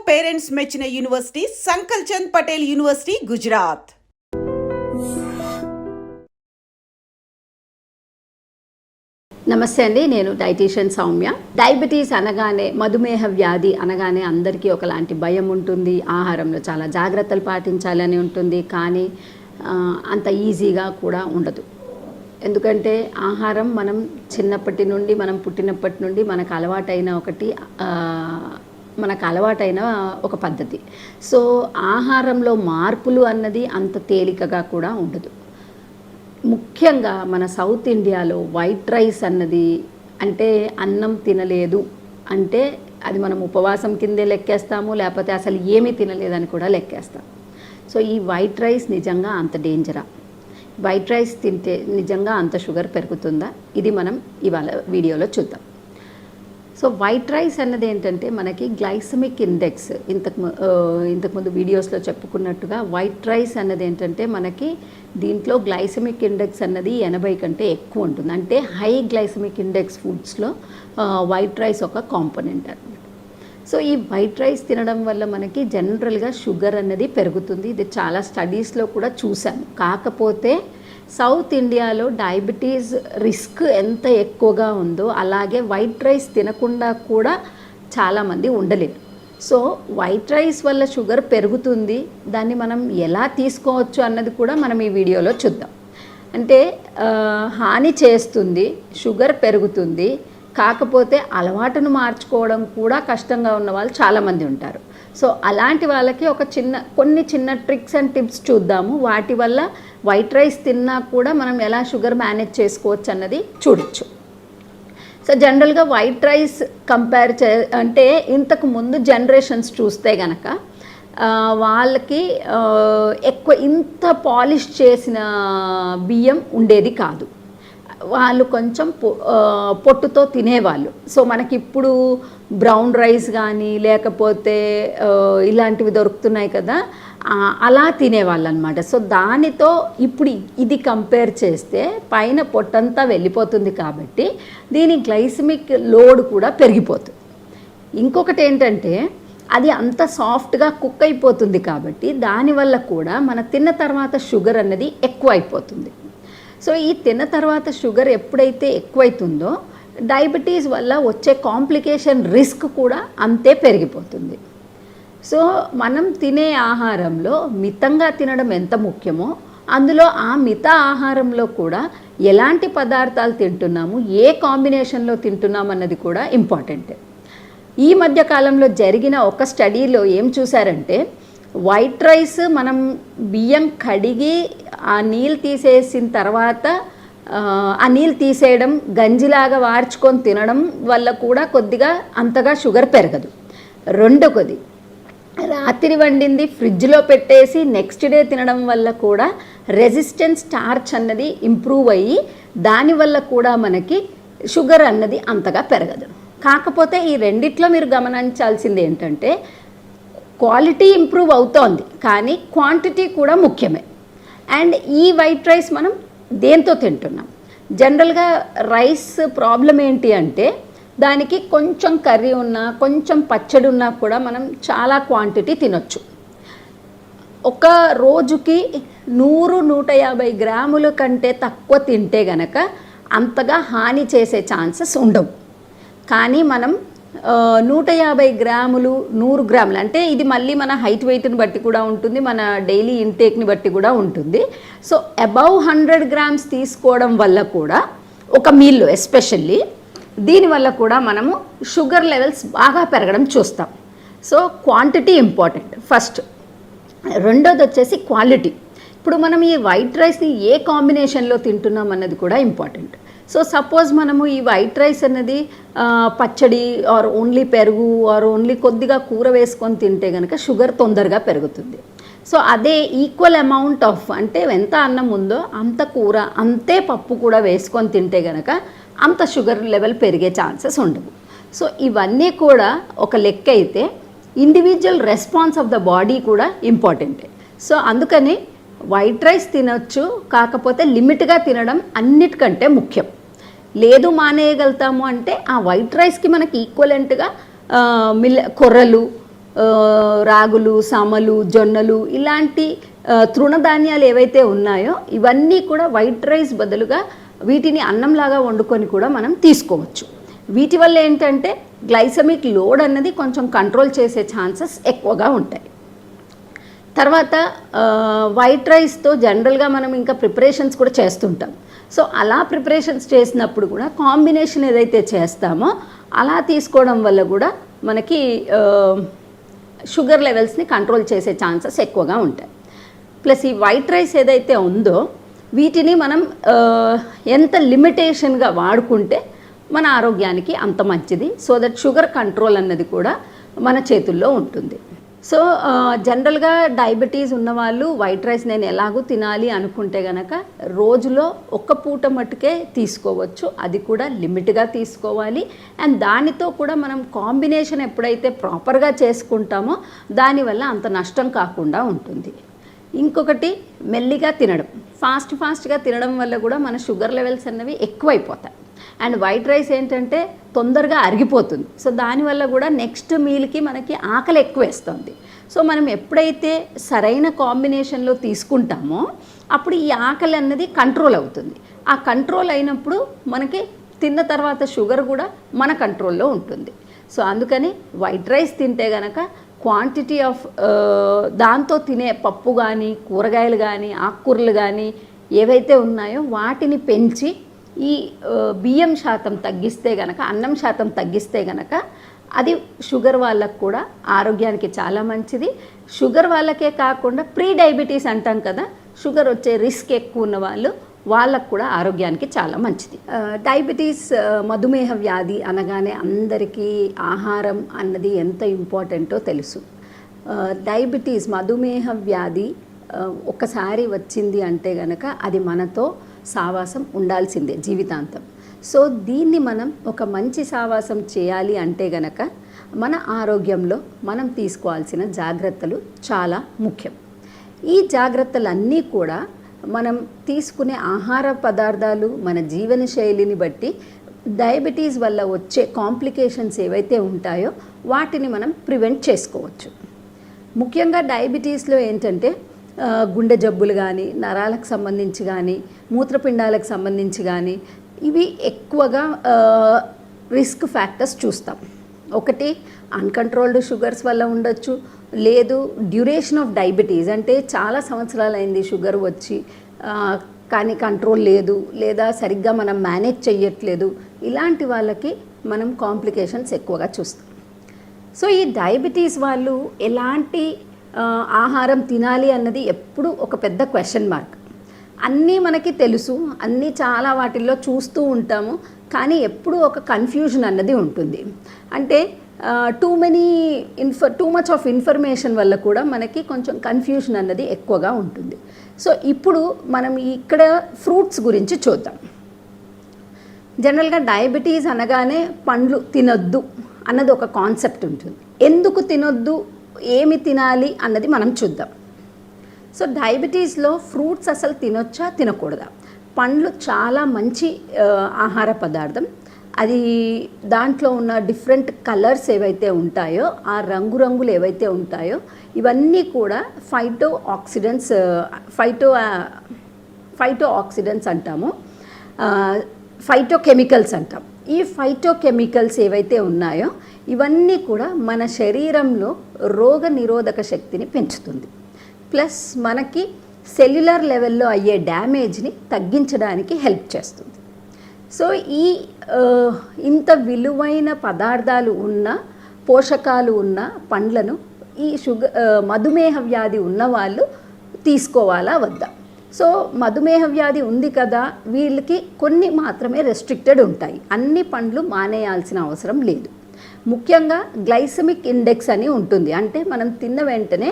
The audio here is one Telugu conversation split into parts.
పేరెంట్స్ మెచ్చిన యూనివర్సిటీ సంకల్ చంద్ పటేల్ యూనివర్సిటీ గుజరాత్. నమస్తే అండి, నేను డైటీషియన్ సౌమ్య. డయాబెటీస్ అనగానే, మధుమేహ వ్యాధి అనగానే అందరికీ ఒకలాంటి భయం ఉంటుంది. ఆహారంలో చాలా జాగ్రత్తలు పాటించాలని ఉంటుంది, కానీ అంత ఈజీగా కూడా ఉండదు. ఎందుకంటే ఆహారం మనం చిన్నప్పటి నుండి, మనం పుట్టినప్పటి నుండి మనకు అలవాటైన ఒక పద్ధతి. సో ఆహారంలో మార్పులు అన్నది అంత తేలికగా కూడా ఉండదు. ముఖ్యంగా మన సౌత్ ఇండియాలో వైట్ రైస్ అన్నది, అంటే అన్నం తినలేదు అంటే అది మనం ఉపవాసం కిందే లెక్కేస్తాము, లేకపోతే అసలు ఏమీ తినలేదని కూడా లెక్కేస్తాం. సో ఈ వైట్ రైస్ నిజంగా అంత డేంజరా? వైట్ రైస్ తింటే నిజంగా అంత షుగర్ పెరుగుతుందా? ఇది మనం ఇవాళ వీడియోలో చూద్దాం. సో వైట్ రైస్ అన్నది ఏంటంటే మనకి గ్లైసమిక్ ఇండెక్స్, ఇంతకుముందు వీడియోస్లో చెప్పుకున్నట్టుగా వైట్ రైస్ అన్నది ఏంటంటే మనకి దీంట్లో గ్లైసమిక్ ఇండెక్స్ అన్నది 80 కంటే ఎక్కువ ఉంటుంది. అంటే హై గ్లైసమిక్ ఇండెక్స్ ఫుడ్స్లో వైట్ రైస్ ఒక కాంపోనెంట్ అన్నమాట. సో ఈ వైట్ రైస్ తినడం వల్ల మనకి జనరల్గా షుగర్ అన్నది పెరుగుతుంది. ఇది చాలా స్టడీస్లో కూడా చూసాము. కాకపోతే సౌత్ ఇండియాలో డయాబెటీస్ రిస్క్ ఎంత ఎక్కువగా ఉందో అలాగే వైట్ రైస్ తినకుండా కూడా చాలామంది ఉండలేరు. సో వైట్ రైస్ వల్ల షుగర్ పెరుగుతుంది, దాన్ని మనం ఎలా తీసుకోవచ్చు అన్నది కూడా మనం ఈ వీడియోలో చూద్దాం. అంటే హాని చేస్తుంది, షుగర్ పెరుగుతుంది, కాకపోతే అలవాటును మార్చుకోవడం కూడా కష్టంగా ఉన్న వాళ్ళు చాలామంది ఉంటారు. సో అలాంటి వాళ్ళకి కొన్ని చిన్న ట్రిక్స్ అండ్ టిప్స్ చూద్దాము. వాటి వల్ల వైట్ రైస్ తిన్నా కూడా మనం ఎలా షుగర్ మేనేజ్ చేసుకోవచ్చు అన్నది చూడొచ్చు. సో జనరల్గా వైట్ రైస్ అంటే ఇంతకు ముందు జనరేషన్స్ చూస్తే గనక వాళ్ళకి ఎక్కువ ఇంత పాలిష్ చేసిన బియ్యం ఉండేది కాదు. వాళ్ళు కొంచెం పొట్టుతో తినేవాళ్ళు. సో మనకి ఇప్పుడు బ్రౌన్ రైస్ కానీ లేకపోతే ఇలాంటివి దొరుకుతున్నాయి కదా, అలా తినేవాళ్ళు అనమాట. సో దానితో ఇప్పుడు ఇది కంపేర్ చేస్తే పైన పొట్టంతా వెళ్ళిపోతుంది కాబట్టి దీని గ్లైసమిక్ లోడ్ కూడా పెరిగిపోతుంది. ఇంకొకటి ఏంటంటే అది అంత సాఫ్ట్గా కుక్ అయిపోతుంది కాబట్టి దానివల్ల కూడా మన తిన్న తర్వాత షుగర్ అన్నది ఎక్కువ అయిపోతుంది. సో ఈ తిన్న తర్వాత షుగర్ ఎప్పుడైతే ఎక్కువైతుందో డయాబెటీస్ వల్ల వచ్చే కాంప్లికేషన్ రిస్క్ కూడా అంతే పెరిగిపోతుంది. సో మనం తినే ఆహారంలో మితంగా తినడం ఎంత ముఖ్యమో, అందులో ఆ మిత ఆహారంలో కూడా ఎలాంటి పదార్థాలు తింటున్నాము, ఏ కాంబినేషన్లో తింటున్నాము అన్నది కూడా ఇంపార్టెంట్. ఈ మధ్యకాలంలో జరిగిన ఒక స్టడీలో ఏం చూసారంటే, వైట్ రైస్ మనం బియ్యం కడిగి ఆ నీళ్ళు తీసేసిన తర్వాత ఆ నీళ్ళు తీసేయడం, గంజిలాగా వార్చుకొని తినడం వల్ల కూడా కొద్దిగా అంతగా షుగర్ పెరగదు. రెండోది, రాత్రి వండింది ఫ్రిడ్జ్లో పెట్టేసి నెక్స్ట్ డే తినడం వల్ల కూడా రెసిస్టెన్స్ స్టార్చ్ అన్నది ఇంప్రూవ్ అయ్యి దానివల్ల కూడా మనకి షుగర్ అన్నది అంతగా పెరగదు. కాకపోతే ఈ రెండిట్లో మీరు గమనించాల్సింది ఏంటంటే క్వాలిటీ ఇంప్రూవ్ అవుతోంది, కానీ క్వాంటిటీ కూడా ముఖ్యమే. అండ్ ఈ వైట్ రైస్ మనం దేంతో తింటున్నాం? జనరల్గా రైస్ ప్రాబ్లం ఏంటి అంటే దానికి కొంచెం కర్రీ ఉన్నా, కొంచెం పచ్చడి ఉన్నా కూడా మనం చాలా క్వాంటిటీ తినొచ్చు. ఒక రోజుకి 100-150 గ్రాముల కంటే తక్కువ తింటే గనక అంతగా హాని చేసే ఛాన్సెస్ ఉండవు. కానీ మనం 150 గ్రాములు 100 గ్రాములు అంటే ఇది మళ్ళీ మన హైట్ వెయిట్ని బట్టి కూడా ఉంటుంది, మన డైలీ ఇంటేక్ని బట్టి కూడా ఉంటుంది. సో అబౌవ్ 100 గ్రామ్స్ తీసుకోవడం వల్ల కూడా ఒక మీల్లో ఎస్పెషల్లీ దీనివల్ల కూడా మనము షుగర్ లెవెల్స్ బాగా పెరగడం చూస్తాం. So quantity important first. రెండోది వచ్చేసి క్వాలిటీ. ఇప్పుడు మనం ఈ వైట్ రైస్ని ఏ కాంబినేషన్లో తింటున్నాం అన్నది కూడా ఇంపార్టెంట్. సో సపోజ్ మనము ఈ వైట్ రైస్ అన్నది పచ్చడి ఆర్ ఓన్లీ పెరుగు ఆర్ ఓన్లీ కొద్దిగా కూర వేసుకొని తింటే కనుక షుగర్ తొందరగా పెరుగుతుంది. సో అదే ఈక్వల్ అమౌంట్ ఆఫ్, అంటే ఎంత అన్నం ఉందో అంత కూర అంతే పప్పు కూడా వేసుకొని తింటే కనుక అంత షుగర్ లెవెల్ పెరిగే ఛాన్సెస్ ఉండవు. సో ఇవన్నీ కూడా ఒక లెక్క అయితే individual response of the body కూడా ఇంపార్టెంటే. సో అందుకని వైట్ రైస్ తినొచ్చు, కాకపోతే లిమిట్గా తినడం అన్నిటికంటే ముఖ్యం. లేదు మానేయగలుగుతాము అంటే ఆ వైట్ రైస్కి మనకి ఈక్వలెంట్గా కొర్రలు రాగులు, సమలు, జొన్నలు ఇలాంటి తృణధాన్యాలు ఏవైతే ఉన్నాయో ఇవన్నీ కూడా వైట్ రైస్ బదులుగా వీటిని అన్నంలాగా వండుకొని కూడా మనం తీసుకోవచ్చు. వీటి వల్ల ఏంటంటే గ్లైసమిక్ లోడ్ అన్నది కొంచెం కంట్రోల్ చేసే ఛాన్సెస్ ఎక్కువగా ఉంటాయి. తర్వాత వైట్ రైస్తో జనరల్గా మనం ఇంకా ప్రిపరేషన్స్ కూడా చేస్తుంటాం. సో అలా ప్రిపరేషన్స్ చేసినప్పుడు కూడా కాంబినేషన్ ఏదైతే చేస్తామో అలా తీసుకోవడం వల్ల కూడా మనకి షుగర్ లెవెల్స్ని కంట్రోల్ చేసే ఛాన్సెస్ ఎక్కువగా ఉంటాయి. ప్లస్ ఈ వైట్ రైస్ ఏదైతే ఉందో వీటిని మనం ఎంత లిమిటేషన్గా వాడుకుంటే మన ఆరోగ్యానికి అంత మంచిది. సో దట్ షుగర్ కంట్రోల్ అన్నది కూడా మన చేతుల్లో ఉంటుంది. సో జనరల్గా డయాబెటీస్ ఉన్నవాళ్ళు వైట్ రైస్ నేను ఎలాగూ తినాలి అనుకుంటే కనుక రోజులో ఒక్క పూట మట్టుకే తీసుకోవచ్చు. అది కూడా లిమిట్గా తీసుకోవాలి. అండ్ దానితో కూడా మనం కాంబినేషన్ ఎప్పుడైతే ప్రాపర్గా చేసుకుంటామో దానివల్ల అంత నష్టం కాకుండా ఉంటుంది. ఇంకొకటి మెల్లిగా తినడం, ఫాస్ట్గా తినడం వల్ల కూడా మన షుగర్ లెవెల్స్ అన్నవి ఎక్కువైపోతాయి. అండ్ వైట్ రైస్ ఏంటంటే తొందరగా అరిగిపోతుంది. సో దానివల్ల కూడా నెక్స్ట్ మీల్కి మనకి ఆకలి ఎక్కువ వేస్తుంది. సో మనం ఎప్పుడైతే సరైన కాంబినేషన్లో తీసుకుంటామో అప్పుడు ఈ ఆకలి అన్నది కంట్రోల్ అవుతుంది. ఆ కంట్రోల్ అయినప్పుడు మనకి తిన్న తర్వాత షుగర్ కూడా మన కంట్రోల్లో ఉంటుంది. సో అందుకని వైట్ రైస్ తింటే కనుక క్వాంటిటీ ఆఫ్ దాంతో తినే పప్పు కానీ, కూరగాయలు కానీ, ఆకుకూరలు కానీ ఏవైతే ఉన్నాయో వాటిని పెంచి ఈ బియ్యం శాతం తగ్గిస్తే గనక, అన్నం శాతం తగ్గిస్తే గనక అది షుగర్ వాళ్ళకు కూడా ఆరోగ్యానికి చాలా మంచిది. షుగర్ వాళ్ళకే కాకుండా ప్రీ డయాబెటీస్ అంటాం కదా, షుగర్ వచ్చే రిస్క్ ఎక్కువ ఉన్న వాళ్ళకు కూడా ఆరోగ్యానికి చాలా మంచిది. డయాబెటీస్ మధుమేహ వ్యాధి అనగానే అందరికీ ఆహారం అన్నది ఎంత ఇంపార్టెంటో తెలుసు. డయాబెటీస్ మధుమేహ వ్యాధి ఒకసారి వచ్చింది అంటే గనక అది మనతో సావాసం ఉండాల్సిందే జీవితాంతం. సో దీన్ని మనం ఒక మంచి సావాసం చేయాలి అంటే గనక మన ఆరోగ్యంలో మనం తీసుకోవాల్సిన జాగ్రత్తలు చాలా ముఖ్యం. ఈ జాగ్రత్తలన్నీ కూడా మనం తీసుకునే ఆహార పదార్థాలు, మన జీవన శైలిని బట్టి డయాబెటీస్ వల్ల వచ్చే కాంప్లికేషన్స్ ఏవైతే ఉంటాయో వాటిని మనం ప్రివెంట్ చేసుకోవచ్చు. ముఖ్యంగా డయాబెటీస్లో ఏంటంటే గుండె జబ్బులు కానీ, నరాలకు సంబంధించి కానీ, మూత్రపిండాలకు సంబంధించి కానీ ఇవి ఎక్కువగా రిస్క్ ఫ్యాక్టర్స్ చూస్తాం. ఒకటి అన్కంట్రోల్డ్ షుగర్స్ వల్ల ఉండొచ్చు, లేదు డ్యూరేషన్ ఆఫ్ డయాబెటీస్ అంటే చాలా సంవత్సరాలు అయింది షుగర్ వచ్చి కానీ కంట్రోల్ లేదు, లేదా సరిగ్గా మనం మేనేజ్ చెయ్యట్లేదు, ఇలాంటి వాళ్ళకి మనం కాంప్లికేషన్స్ ఎక్కువగా చూస్తాం. సో ఈ డయాబెటీస్ వాళ్ళు ఎలాంటి ఆహారం తినాలి అన్నది ఎప్పుడు ఒక పెద్ద క్వశ్చన్ మార్క్. అన్నీ మనకి తెలుసు, అన్నీ చాలా వాటిల్లో చూస్తూ ఉంటాము, కానీ ఎప్పుడు ఒక కన్ఫ్యూజన్ అన్నది ఉంటుంది. అంటే టూ మచ్ ఆఫ్ ఇన్ఫర్మేషన్ వల్ల కూడా మనకి కొంచెం కన్ఫ్యూజన్ అన్నది ఎక్కువగా ఉంటుంది. సో ఇప్పుడు మనం ఇక్కడ ఫ్రూట్స్ గురించి చూద్దాం. జనరల్గా డయాబెటీస్ అనగానే పండ్లు తినొద్దు అన్నది ఒక కాన్సెప్ట్ ఉంటుంది. ఎందుకు తినొద్దు, ఏమి తినాలి అన్నది మనం చూద్దాం. సో డయాబెటీస్లో ఫ్రూట్స్ అసలు తినొచ్చా తినకూడదా? పండ్లు చాలా మంచి ఆహార పదార్థం. అది దాంట్లో ఉన్న డిఫరెంట్ కలర్స్ ఏవైతే ఉంటాయో, ఆ రంగురంగులు ఏవైతే ఉంటాయో ఇవన్నీ కూడా ఫైటో ఆక్సిడెంట్స్ అంటాము, ఫైటోకెమికల్స్ అంటాం. ఈ ఫైటోకెమికల్స్ ఏవైతే ఉన్నాయో ఇవన్నీ కూడా మన శరీరంలో రోగ నిరోధక శక్తిని పెంచుతుంది. ప్లస్ మనకి సెల్యులర్ లెవెల్లో అయ్యే డ్యామేజ్ని తగ్గించడానికి హెల్ప్ చేస్తుంది. సో ఈ ఇంత విలువైన పదార్థాలు ఉన్న, పోషకాలు ఉన్న పండ్లను ఈ మధుమేహ వ్యాధి ఉన్నవాళ్ళు తీసుకోవాలా వద్దా? సో మధుమేహ వ్యాధి ఉంది కదా, వీళ్ళకి కొన్ని మాత్రమే రెస్ట్రిక్టెడ్ ఉంటాయి, అన్ని పండ్లు మానేయాల్సిన అవసరం లేదు. ముఖ్యంగా గ్లైసెమిక్ ఇండెక్స్ అని ఉంటుంది, అంటే మనం తిన్న వెంటనే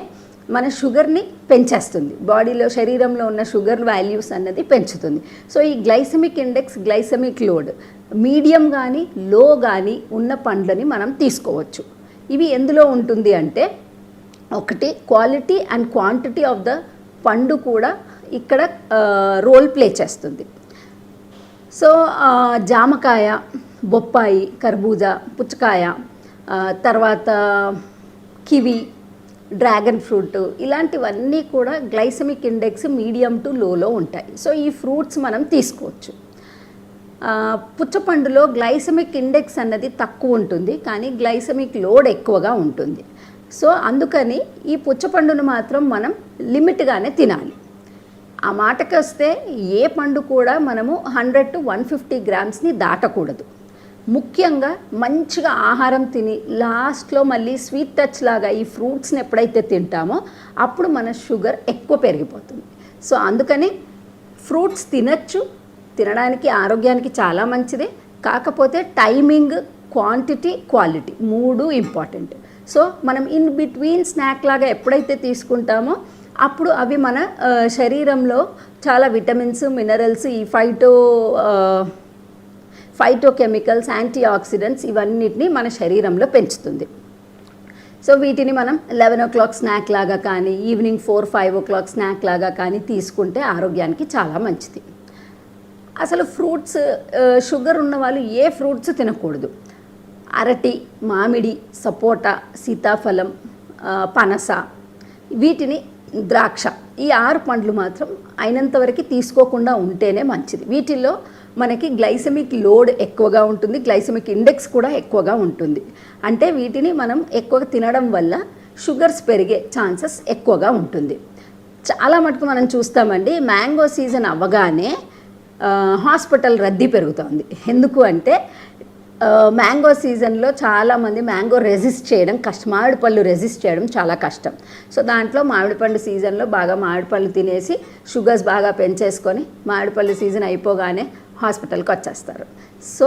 మన షుగర్ని పెంచేస్తుంది, బాడీలో శరీరంలో ఉన్న షుగర్ వాల్యూస్ అన్నది పెంచుతుంది. సో ఈ glycaemic index, glycaemic load medium కానీ లో కానీ ఉన్న పండ్లని మనం తీసుకోవచ్చు. ఇవి ఎందులో ఉంటుంది అంటే, ఒకటి quality and quantity of the పండు కూడా ఇక్కడ రోల్ ప్లే చేస్తుంది. సో జామకాయ, బొప్పాయి, కర్బూజా, పుచ్చకాయ, తర్వాత కివి, డ్రాగన్ ఫ్రూట్ ఇలాంటివన్నీ కూడా గ్లైసెమిక్ ఇండెక్స్ మీడియం టు లోలో ఉంటాయి. సో ఈ ఫ్రూట్స్ మనం తీసుకోవచ్చు. పుచ్చపండులో గ్లైసెమిక్ ఇండెక్స్ అన్నది తక్కువ ఉంటుంది, కానీ గ్లైసెమిక్ లోడ్ ఎక్కువగా ఉంటుంది. సో అందుకని ఈ పుచ్చపండును మాత్రం మనం లిమిట్గానే తినాలి. ఆ మాటకి వస్తే ఏ పండు కూడా మనము 100 to 150 గ్రామ్స్ని దాటకూడదు. ముఖ్యంగా మంచిగా ఆహారం తిని లాస్ట్లో మళ్ళీ స్వీట్ టచ్ లాగా ఈ ఫ్రూట్స్ని ఎప్పుడైతే తింటామో అప్పుడు మన షుగర్ ఎక్కువ పెరిగిపోతుంది. సో అందుకని ఫ్రూట్స్ తినచ్చు, తినడానికి ఆరోగ్యానికి చాలా మంచిది. కాకపోతే timing, quantity, quality 3 important. So మనం ఇన్ బిట్వీన్ స్నాక్ లాగా ఎప్పుడైతే తీసుకుంటామో అప్పుడు అవి మన శరీరంలో చాలా విటమిన్స్, మినరల్స్, ఈ ఫైటోకెమికల్స్, యాంటీ ఆక్సిడెంట్స్ ఇవన్నిటిని మన శరీరంలో పెంచుతుంది. సో వీటిని మనం 11 o'clock స్నాక్ లాగా కానీ, ఈవినింగ్ 4-5 o'clock స్నాక్ లాగా కానీ తీసుకుంటే ఆరోగ్యానికి చాలా మంచిది. అసలు ఫ్రూట్స్, షుగర్ ఉన్న వాళ్ళు ఏ ఫ్రూట్స్ తినకూడదు. అరటి, మామిడి, సపోటా, సీతాఫలం, పనస, వీటిని ద్రాక్ష, ఈ 6 పండ్లు మాత్రం అయినంతవరకు తీసుకోకుండా ఉంటేనే మంచిది. వీటిల్లో మనకి గ్లైసెమిక్ లోడ్ ఎక్కువగా ఉంటుంది, గ్లైసెమిక్ ఇండెక్స్ కూడా ఎక్కువగా ఉంటుంది. అంటే వీటిని మనం ఎక్కువగా తినడం వల్ల షుగర్స్ పెరిగే ఛాన్సెస్ ఎక్కువగా ఉంటుంది. చాలా మటుకు మనం చూస్తామండి, మ్యాంగో సీజన్ అవ్వగానే హాస్పిటల్ రద్దీ పెరుగుతుంది. ఎందుకు అంటే మ్యాంగో సీజన్లో చాలామంది మ్యాంగో రెసిస్ట్ చేయడం కష్టం, మామిడి పళ్ళు రెసిస్ట్ చేయడం చాలా కష్టం. సో దాంట్లో మామిడి పండు సీజన్లో బాగా మామిడి పళ్ళు తినేసి షుగర్స్ బాగా పెంచేసుకొని మామిడి పళ్ళు సీజన్ అయిపోగానే హాస్పిటల్కి వచ్చేస్తారు. సో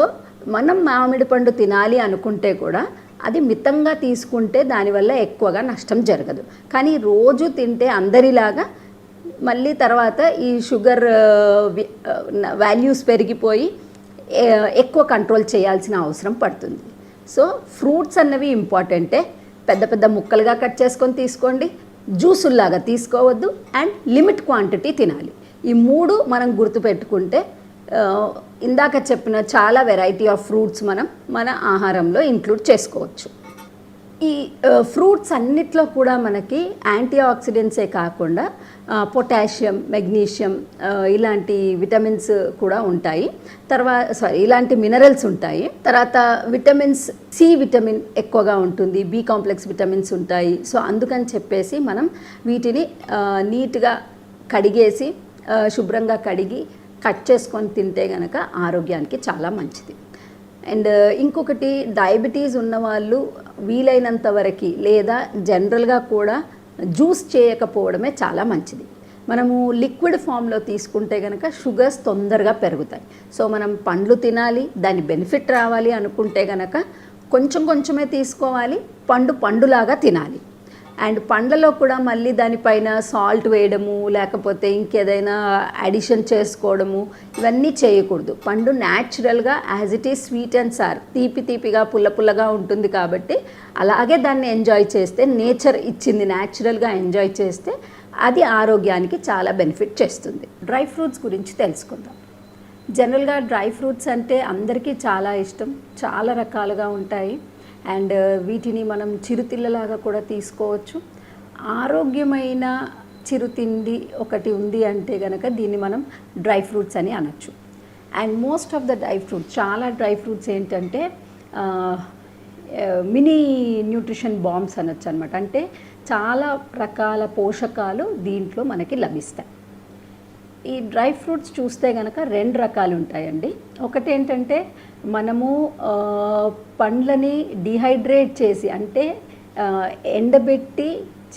మనం మామిడి పండు తినాలి అనుకుంటే కూడా అది మితంగా తీసుకుంటే దానివల్ల ఎక్కువగా నష్టం జరగదు. కానీ రోజు తింటే అందరిలాగా మళ్ళీ తర్వాత ఈ షుగర్ వాల్యూస్ పెరిగిపోయి ఎక్కువ కంట్రోల్ చేయాల్సిన అవసరం పడుతుంది. సో ఫ్రూట్స్ అన్నవి ఇంపార్టెంటే. పెద్ద పెద్ద ముక్కలుగా కట్ చేసుకొని తీసుకోండి, జ్యూసుల్లాగా తీసుకోవద్దు, అండ్ లిమిట్ క్వాంటిటీ తినాలి. ఈ 3 మనం గుర్తుపెట్టుకుంటే ఇందాక చెప్పిన చాలా వెరైటీ ఆఫ్ ఫ్రూట్స్ మనం మన ఆహారంలో ఇంక్లూడ్ చేసుకోవచ్చు. ఈ ఫ్రూట్స్ అన్నిట్లో కూడా మనకి యాంటీ ఆక్సిడెంట్సే కాకుండా పొటాషియం, మెగ్నీషియం ఇలాంటి విటమిన్స్ కూడా ఉంటాయి. ఇలాంటి మినరల్స్ ఉంటాయి. తర్వాత విటమిన్స్ సి విటమిన్ ఎక్కువగా ఉంటుంది, బి కాంప్లెక్స్ విటమిన్స్ ఉంటాయి. సో అందుకని చెప్పేసి మనం వీటిని నీట్గా కడిగేసి శుభ్రంగా కడిగి కట్ చేసుకొని తింటే కనుక ఆరోగ్యానికి చాలా మంచిది. అండ్ ఇంకొకటి, డయాబెటీస్ ఉన్నవాళ్ళు వీలైనంత వరకు లేదా జనరల్గా కూడా జ్యూస్ చేయకపోవడమే చాలా మంచిది. మనము లిక్విడ్ ఫామ్లో తీసుకుంటే కనుక షుగర్స్ తొందరగా పెరుగుతాయి. సో మనం పండ్లు తినాలి, దాని బెనిఫిట్ రావాలి అనుకుంటే కనుక కొంచెం కొంచెమే తీసుకోవాలి, పండులాగా తినాలి. అండ్ పండ్లలో కూడా మళ్ళీ దానిపైన సాల్ట్ వేయడము లేకపోతే ఇంకేదైనా అడిషన్ చేసుకోవడము ఇవన్నీ చేయకూడదు. పండు న్యాచురల్గా as it is sweet and sir, తీపిగా పుల్లగా ఉంటుంది కాబట్టి అలాగే దాన్ని ఎంజాయ్ చేస్తే, నేచర్ ఇచ్చింది న్యాచురల్గా ఎంజాయ్ చేస్తే అది ఆరోగ్యానికి చాలా బెనిఫిట్ చేస్తుంది. డ్రై ఫ్రూట్స్ గురించి తెలుసుకుందాం. జనరల్గా డ్రై ఫ్రూట్స్ అంటే అందరికీ చాలా ఇష్టం, చాలా రకాలుగా ఉంటాయి. అండ్ వీటిని మనం చిరుతిళ్ళలాగా కూడా తీసుకోవచ్చు. ఆరోగ్యమైన చిరుతిండి ఒకటి ఉంది అంటే కనుక దీన్ని మనం డ్రై ఫ్రూట్స్ అని అనొచ్చు. అండ్ మోస్ట్ ఆఫ్ ద చాలా డ్రై ఫ్రూట్స్ ఏంటంటే మినీ న్యూట్రిషన్ బాంబ్స్ అనొచ్చు అనమాట. అంటే చాలా రకాల పోషకాలు దీంట్లో మనకి లభిస్తాయి. ఈ డ్రై ఫ్రూట్స్ చూస్తే కనుక 2 రకాలు ఉంటాయండి. ఒకటి ఏంటంటే మనము పండ్లని డిహైడ్రేట్ చేసి, అంటే ఎండబెట్టి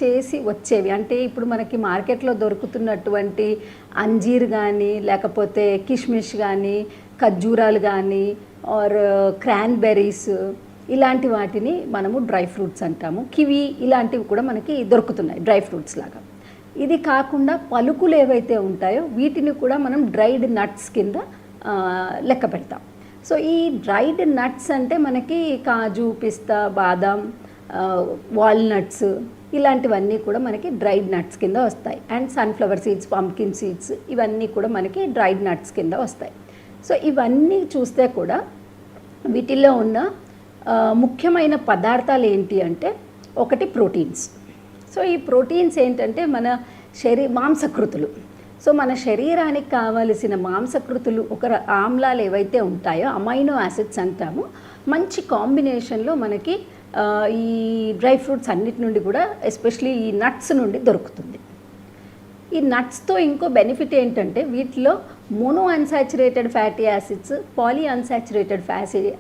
చేసి వచ్చేవి. అంటే ఇప్పుడు మనకి మార్కెట్లో దొరుకుతున్నటువంటి అంజీర్ కానీ లేకపోతే కిష్మిష్ కానీ ఖర్జూరాలు కానీ ఆర్ క్రాన్బెర్రీస్ ఇలాంటి వాటిని మనము డ్రై ఫ్రూట్స్ అంటాము. కివి ఇలాంటివి కూడా మనకి దొరుకుతున్నాయి డ్రై ఫ్రూట్స్ లాగా. ఇది కాకుండా పలుకులు ఏవైతే ఉంటాయో వీటిని కూడా మనం డ్రైడ్ నట్స్ కింద లెక్క పెడతాం. సో ఈ డ్రైడ్ నట్స్ అంటే మనకి కాజు, పిస్తా, బాదాం, వాల్నట్స్ ఇలాంటివన్నీ కూడా మనకి డ్రైడ్ నట్స్ కింద వస్తాయి. And sunflower seeds, pumpkin seeds ఇవన్నీ కూడా మనకి డ్రైడ్ నట్స్ కింద వస్తాయి. సో ఇవన్నీ చూస్తే కూడా వీటిల్లో ఉన్న ముఖ్యమైన పదార్థాలు ఏంటి అంటే ఒకటి ప్రోటీన్స్. సో ఈ ప్రోటీన్స్ ఏంటంటే మన మాంసకృతులు. సో మన శరీరానికి కావలసిన మాంసకృతులు ఆమ్లాలు ఏవైతే ఉంటాయో అమైనో యాసిడ్స్ అంటాము, మంచి కాంబినేషన్లో మనకి ఈ డ్రై ఫ్రూట్స్ అన్నిటి నుండి కూడా ఎస్పెషలీ ఈ నట్స్ నుండి దొరుకుతుంది. ఈ నట్స్తో ఇంకో బెనిఫిట్ ఏంటంటే వీటిలో mono unsaturated fatty acids, poly unsaturated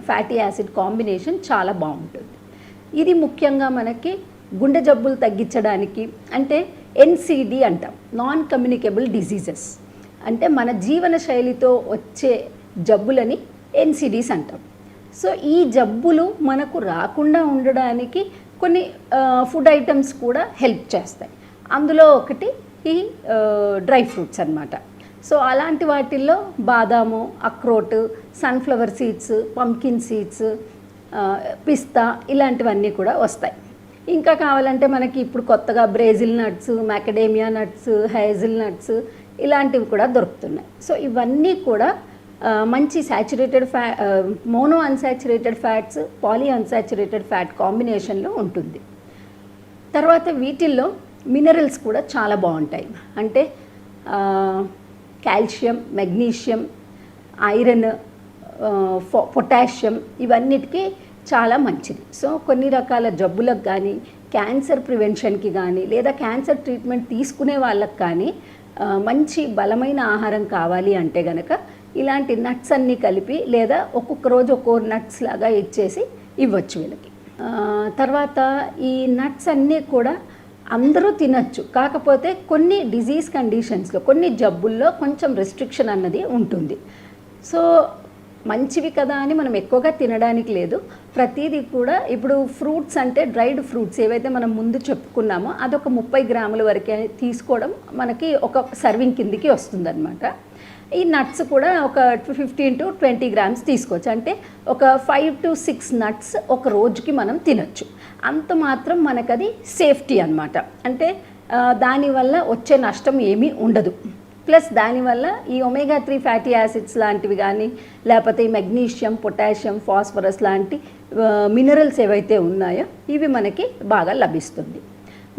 fatty acid combination చాలా బాగుంటుంది. ఇది ముఖ్యంగా మనకి గుండె జబ్బులు తగ్గించడానికి, అంటే ఎన్సిడి అంటాం, నాన్ కమ్యూనికేబుల్ డిసీజెస్, అంటే మన జీవన శైలితో వచ్చే జబ్బులని ఎన్సిడీస్ అంటాం. సో ఈ జబ్బులు మనకు రాకుండా ఉండడానికి కొన్ని ఫుడ్ ఐటమ్స్ కూడా హెల్ప్ చేస్తాయి. అందులో ఒకటి ఈ డ్రై ఫ్రూట్స్ అన్నమాట. సో అలాంటి వాటిల్లో బాదాము, అక్రోట్, సన్ఫ్లవర్ సీడ్స్, పంకిన్ సీడ్స్, పిస్తా ఇలాంటివన్నీ కూడా వస్తాయి. ఇంకా కావాలంటే మనకి ఇప్పుడు కొత్తగా Brazil nuts, macadamia nuts, hazel nuts ఇలాంటివి కూడా దొరుకుతున్నాయి. సో ఇవన్నీ కూడా మంచి saturated mono unsaturated fats, poly unsaturated fat కాంబినేషన్లో ఉంటుంది. తర్వాత వీటిల్లో మినరల్స్ కూడా చాలా బాగుంటాయి. అంటే కాల్షియం, మెగ్నీషియం, ఐరన్, పొటాషియం ఇవన్నిటికీ చాలా మంచిది. సో కొన్ని రకాల జబ్బులకు కానీ, క్యాన్సర్ ప్రివెన్షన్కి కానీ, లేదా క్యాన్సర్ ట్రీట్మెంట్ తీసుకునే వాళ్ళకి కానీ మంచి బలమైన ఆహారం కావాలి అంటే గనక ఇలాంటి నట్స్ అన్నీ కలిపి, లేదా ఒక్కొక్క రోజు ఒక్కో నట్స్ లాగా ఇచ్చేసి ఇవ్వచ్చు వీళ్ళకి. తర్వాత ఈ నట్స్ అన్నీ కూడా అందరూ తినచ్చు, కాకపోతే కొన్ని డిజీజ్ కండిషన్స్లో, కొన్ని జబ్బుల్లో కొంచెం రెస్ట్రిక్షన్ అన్నది ఉంటుంది. సో మంచివి కదా అని మనం ఎక్కువగా తినడానికి లేదు. ప్రతిదీ కూడా ఇప్పుడు ఫ్రూట్స్ అంటే డ్రైడ్ ఫ్రూట్స్ ఏవైతే మనం ముందు చెప్పుకున్నామో అదొక 30 గ్రాముల వరకే తీసుకోవడం మనకి ఒక సర్వింగ్ కిందికి వస్తుందన్నమాట. ఈ నట్స్ కూడా ఒక 15 to 20 గ్రామ్స్ తీసుకోవచ్చు. అంటే ఒక 5 to 6 నట్స్ ఒక రోజుకి మనం తినచ్చు. అంత మాత్రం మనకది సేఫ్టీ అన్నమాట. అంటే దానివల్ల వచ్చే నష్టం ఏమీ ఉండదు. ప్లస్ దానివల్ల ఈ ఒమేగా 3 ఫ్యాటీ యాసిడ్స్ లాంటివి కానీ, లేకపోతే ఈ మెగ్నీషియం, పొటాషియం, ఫాస్ఫరస్ లాంటి మినరల్స్ ఏవైతే ఉన్నాయో ఇవి మనకి బాగా లభిస్తుంది.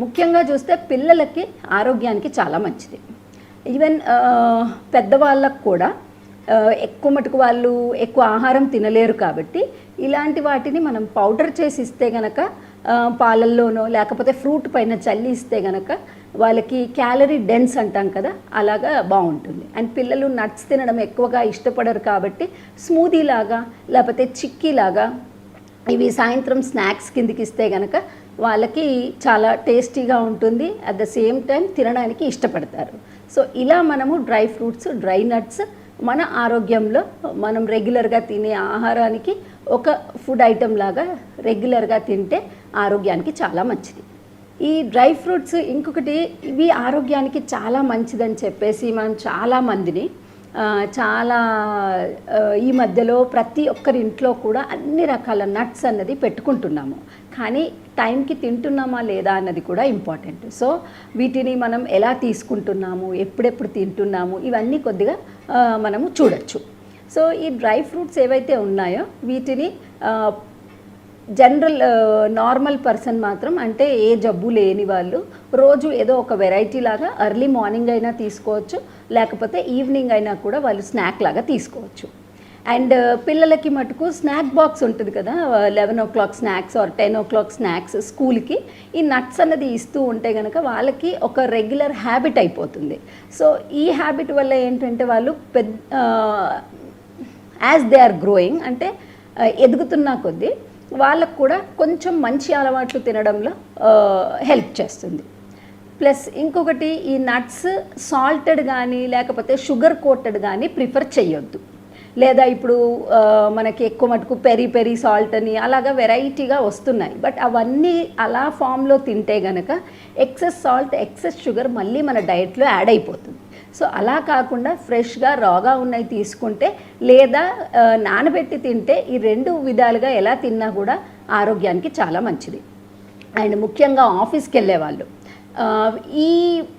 ముఖ్యంగా చూస్తే పిల్లలకి ఆరోగ్యానికి చాలా మంచిది. ఈవెన్ పెద్దవాళ్ళకు కూడా ఎక్కువ మటుకు వాళ్ళు ఎక్కువ ఆహారం తినలేరు కాబట్టి ఇలాంటి వాటిని మనం పౌడర్ చేసి ఇస్తే గనక, పాలల్లోనో లేకపోతే ఫ్రూట్ పైన చల్లి ఇస్తే గనక వాళ్ళకి క్యాలరీ డెన్స్ అంటాం కదా, అలాగా బాగుంటుంది. అండ్ పిల్లలు నట్స్ తినడం ఎక్కువగా ఇష్టపడరు కాబట్టి స్మూదీ లాగా లేకపోతే చిక్కీ లాగా ఇవి సాయంత్రం స్నాక్స్ కిందికి ఇస్తే గనక వాళ్ళకి చాలా టేస్టీగా ఉంటుంది. అట్ ద సేమ్ టైం తినడానికి ఇష్టపడతారు. సో ఇలా మనము డ్రై ఫ్రూట్స్, డ్రై నట్స్ మన ఆరోగ్యంలో మనం రెగ్యులర్గా తినే ఆహారానికి ఒక ఫుడ్ ఐటెం లాగా రెగ్యులర్గా తింటే ఆరోగ్యానికి చాలా మంచిది. ఈ డ్రై ఫ్రూట్స్ ఇంకొకటి, ఇవి ఆరోగ్యానికి చాలా మంచిదని చెప్పేసి మనం చాలామందిని ఈ మధ్యలో ప్రతి ఒక్కరి ఇంట్లో కూడా అన్ని రకాల నట్స్ అన్నది పెట్టుకుంటున్నాము. కానీ టైంకి తింటున్నామా లేదా అన్నది కూడా ఇంపార్టెంట్. సో వీటిని మనం ఎలా తీసుకుంటున్నాము, ఎప్పుడెప్పుడు తింటున్నాము, ఇవన్నీ కొద్దిగా మనము చూడొచ్చు. సో ఈ డ్రై ఫ్రూట్స్ ఏవైతే ఉన్నాయో వీటిని జనరల్ నార్మల్ పర్సన్ మాత్రం, అంటే ఏ జబ్బు లేని వాళ్ళు రోజు ఏదో ఒక వెరైటీ లాగా ఎర్లీ మార్నింగ్ అయినా తీసుకోవచ్చు, లేకపోతే ఈవినింగ్ అయినా కూడా వాళ్ళు స్నాక్ లాగా తీసుకోవచ్చు. అండ్ పిల్లలకి మటుకు స్నాక్ బాక్స్ ఉంటుంది కదా, 11 o'clock snacks are 10 o'clock snacks స్కూల్కి ఈ నట్స్ అన్నది ఇస్తూ ఉంటే కనుక వాళ్ళకి ఒక రెగ్యులర్ హ్యాబిట్ అయిపోతుంది. సో ఈ హ్యాబిట్ వల్ల ఏంటంటే వాళ్ళు యాజ్ దే ఆర్ గ్రోయింగ్, అంటే ఎదుగుతున్న కొద్దీ వాళ్ళకు కూడా కొంచెం మంచి అలవాట్లు తినడంలో హెల్ప్ చేస్తుంది. ప్లస్ ఇంకొకటి, ఈ నట్స్ సాల్టెడ్ కానీ లేకపోతే షుగర్ కోటెడ్ కానీ ప్రిఫర్ చేయొద్దు. లేదా ఇప్పుడు మనకి ఎక్కువ మటుకు పెరి సాల్ట్ అని అలాగా వెరైటీగా వస్తున్నాయి. బట్ అవన్నీ అలా ఫామ్లో తింటే గనక ఎక్సెస్ సాల్ట్, ఎక్సెస్ షుగర్ మళ్ళీ మన డైట్లో యాడ్ అయిపోతుంది. సో అలా కాకుండా ఫ్రెష్గా రాగా ఉన్నాయి తీసుకుంటే, లేదా నానబెట్టి తింటే, ఈ 2 విధాలుగా ఎలా తిన్నా కూడా ఆరోగ్యానికి చాలా మంచిది. అండ్ ముఖ్యంగా ఆఫీస్కి వెళ్ళే వాళ్ళు, ఈ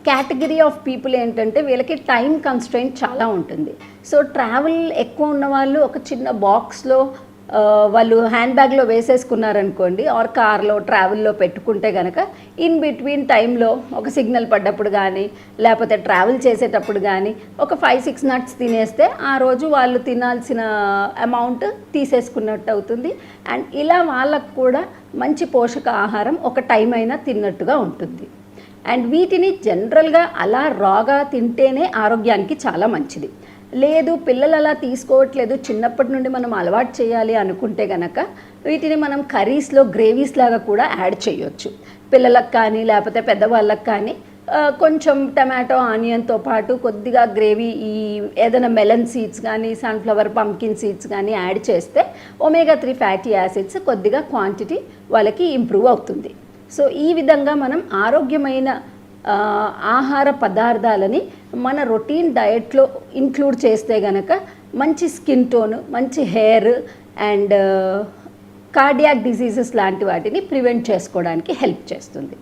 కేటగిరీ ఆఫ్ పీపుల్ ఏంటంటే వీళ్ళకి టైం కన్స్ట్రెయింట్ చాలా ఉంటుంది. సో ట్రావెల్ ఎక్కువ ఉన్న వాళ్ళు ఒక చిన్న బాక్స్లో వాళ్ళు హ్యాండ్ బ్యాగ్లో వేసేసుకున్నారనుకోండి ఆర్ కార్లో ట్రావెల్లో పెట్టుకుంటే కనుక ఇన్ బిట్వీన్ టైంలో ఒక సిగ్నల్ పడ్డప్పుడు కానీ లేకపోతే ట్రావెల్ చేసేటప్పుడు కానీ ఒక 5-6 నట్స్ తినేస్తే ఆ రోజు వాళ్ళు తినాల్సిన అమౌంట్ తీసేసుకున్నట్టు అవుతుంది. అండ్ ఇలా వాళ్ళకు కూడా మంచి పోషక ఆహారం ఒక టైం అయినా తిన్నట్టుగా ఉంటుంది. అండ్ వీటిని జనరల్గా అలా రాగా తింటేనే ఆరోగ్యానికి చాలా మంచిది. లేదు పిల్లలు అలా తీసుకోవట్లేదు, చిన్నప్పటి నుండి మనం అలవాటు చేయాలి అనుకుంటే కనుక వీటిని మనం కర్రీస్లో గ్రేవీస్ లాగా కూడా యాడ్ చేయొచ్చు. పిల్లలకు కానీ లేకపోతే పెద్దవాళ్ళకి కానీ కొంచెం టమాటో ఆనియన్తో పాటు కొద్దిగా గ్రేవీ ఈ ఏదైనా మెలన్ సీడ్స్ కానీ సన్ఫ్లవర్ పంకిన్ సీడ్స్ కానీ యాడ్ చేస్తే omega-3 ఫ్యాటీ యాసిడ్స్ కొద్దిగా క్వాంటిటీ వాళ్ళకి ఇంప్రూవ్ అవుతుంది. సో ఈ విధంగా మనం ఆరోగ్యమైన ఆహార పదార్థాలని మన రొటీన్ డయట్లో ఇంక్లూడ్ చేస్తే గనక మంచి స్కిన్ టోన్, మంచి హెయిర్ అండ్ కార్డియాక్ డిసీజెస్ లాంటి వాటిని ప్రివెంట్ చేసుకోవడానికి హెల్ప్ చేస్తుంది.